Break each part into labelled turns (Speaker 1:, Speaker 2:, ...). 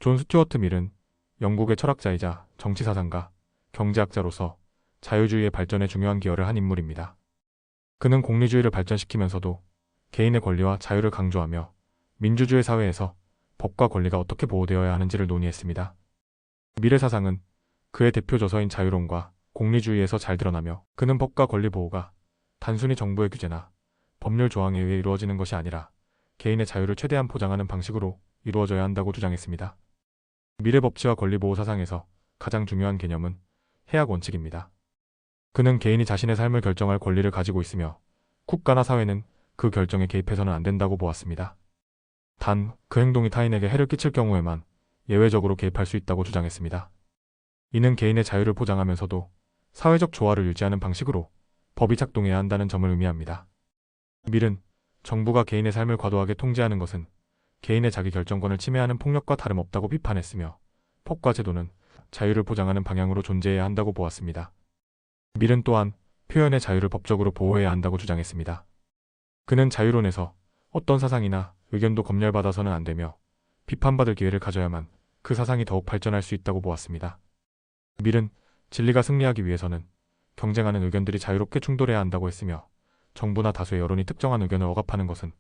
Speaker 1: 존 스튜어트 밀은 영국의 철학자이자 정치사상가, 경제학자로서 자유주의의 발전에 중요한 기여를 한 인물입니다. 그는 공리주의를 발전시키면서도 개인의 권리와 자유를 강조하며 민주주의 사회에서 법과 권리가 어떻게 보호되어야 하는지를 논의했습니다. 밀의 사상은 그의 대표 저서인 자유론과 공리주의에서 잘 드러나며, 그는 법과 권리 보호가 단순히 정부의 규제나 법률 조항에 의해 이루어지는 것이 아니라 개인의 자유를 최대한 보장하는 방식으로 이루어져야 한다고 주장했습니다. 밀의 법치와 권리 보호 사상에서 가장 중요한 개념은 해악 원칙입니다. 그는 개인이 자신의 삶을 결정할 권리를 가지고 있으며 국가나 사회는 그 결정에 개입해서는 안 된다고 보았습니다. 단, 그 행동이 타인에게 해를 끼칠 경우에만 예외적으로 개입할 수 있다고 주장했습니다. 이는 개인의 자유를 보장하면서도 사회적 조화를 유지하는 방식으로 법이 작동해야 한다는 점을 의미합니다. 밀은 정부가 개인의 삶을 과도하게 통제하는 것은 개인의 자기 결정권을 침해하는 폭력과 다름없다고 비판했으며, 법과 제도는 자유를 보장하는 방향으로 존재해야 한다고 보았습니다. 밀은 또한 표현의 자유를 법적으로 보호해야 한다고 주장했습니다. 그는 자유론에서 어떤 사상이나 의견도 검열받아서는 안 되며 비판받을 기회를 가져야만 그 사상이 더욱 발전할 수 있다고 보았습니다. 밀은 진리가 승리하기 위해서는 경쟁하는 의견들이 자유롭게 충돌해야 한다고 했으며, 정부나 다수의 여론이 특정한 의견을 억압하는 것은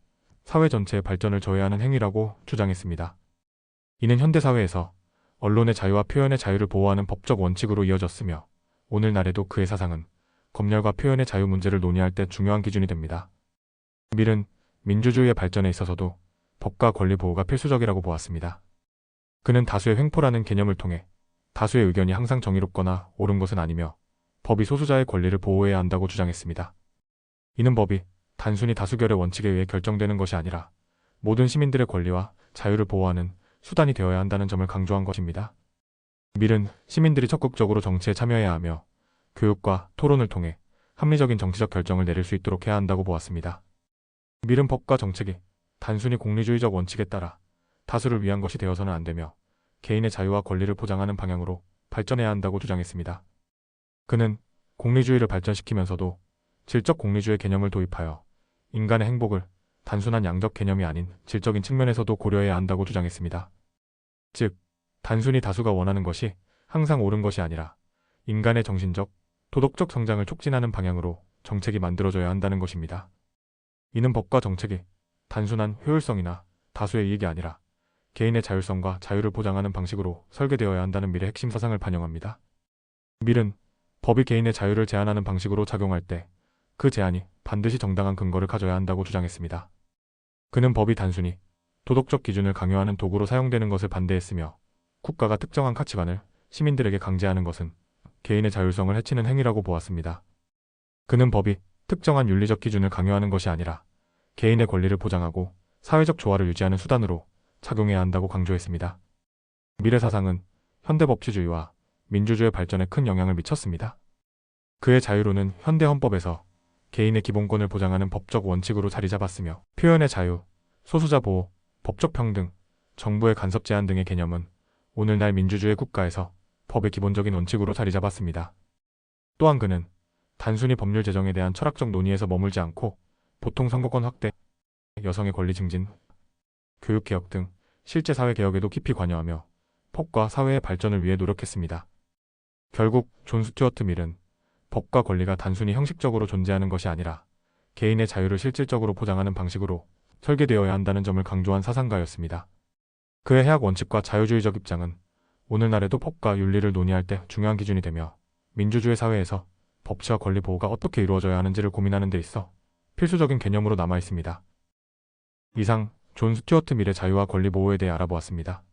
Speaker 1: 사회 전체의 발전을 저해하는 행위라고 주장했습니다. 이는 현대사회에서 언론의 자유와 표현의 자유를 보호하는 법적 원칙으로 이어졌으며, 오늘날에도 그의 사상은 검열과 표현의 자유 문제를 논의할 때 중요한 기준이 됩니다. 밀은 민주주의의 발전에 있어서도 법과 권리 보호가 필수적이라고 보았습니다. 그는 다수의 횡포라는 개념을 통해 다수의 의견이 항상 정의롭거나 옳은 것은 아니며 법이 소수자의 권리를 보호해야 한다고 주장했습니다. 이는 법이 단순히 다수결의 원칙에 의해 결정되는 것이 아니라 모든 시민들의 권리와 자유를 보호하는 수단이 되어야 한다는 점을 강조한 것입니다. 밀은 시민들이 적극적으로 정치에 참여해야 하며 교육과 토론을 통해 합리적인 정치적 결정을 내릴 수 있도록 해야 한다고 보았습니다. 밀은 법과 정책이 단순히 공리주의적 원칙에 따라 다수를 위한 것이 되어서는 안 되며 개인의 자유와 권리를 보장하는 방향으로 발전해야 한다고 주장했습니다. 그는 공리주의를 발전시키면서도 질적 공리주의 개념을 도입하여 인간의 행복을 단순한 양적 개념이 아닌 질적인 측면에서도 고려해야 한다고 주장했습니다. 즉, 단순히 다수가 원하는 것이 항상 옳은 것이 아니라 인간의 정신적, 도덕적 성장을 촉진하는 방향으로 정책이 만들어져야 한다는 것입니다. 이는 법과 정책이 단순한 효율성이나 다수의 이익이 아니라 개인의 자율성과 자유를 보장하는 방식으로 설계되어야 한다는 밀의 핵심 사상을 반영합니다. 밀은 법이 개인의 자유를 제한하는 방식으로 작용할 때 그 제한이 반드시 정당한 근거를 가져야 한다고 주장했습니다. 그는 법이 단순히 도덕적 기준을 강요하는 도구로 사용되는 것을 반대했으며, 국가가 특정한 가치관을 시민들에게 강제하는 것은 개인의 자율성을 해치는 행위라고 보았습니다. 그는 법이 특정한 윤리적 기준을 강요하는 것이 아니라 개인의 권리를 보장하고 사회적 조화를 유지하는 수단으로 작용해야 한다고 강조했습니다. 밀의 사상은 현대 법치주의와 민주주의 발전에 큰 영향을 미쳤습니다. 그의 자유론은 현대 헌법에서 개인의 기본권을 보장하는 법적 원칙으로 자리 잡았으며, 표현의 자유, 소수자 보호, 법적 평등, 정부의 간섭 제한 등의 개념은 오늘날 민주주의 국가에서 법의 기본적인 원칙으로 자리 잡았습니다. 또한 그는 단순히 법률 제정에 대한 철학적 논의에서 머물지 않고 보통 선거권 확대, 여성의 권리 증진, 교육개혁 등 실제 사회개혁에도 깊이 관여하며 법과 사회의 발전을 위해 노력했습니다. 결국 존 스튜어트 밀은 법과 권리가 단순히 형식적으로 존재하는 것이 아니라 개인의 자유를 실질적으로 보장하는 방식으로 설계되어야 한다는 점을 강조한 사상가였습니다. 그의 해악 원칙과 자유주의적 입장은 오늘날에도 법과 윤리를 논의할 때 중요한 기준이 되며, 민주주의 사회에서 법치와 권리 보호가 어떻게 이루어져야 하는지를 고민하는 데 있어 필수적인 개념으로 남아 있습니다. 이상 존 스튜어트 밀의 자유와 권리 보호에 대해 알아보았습니다.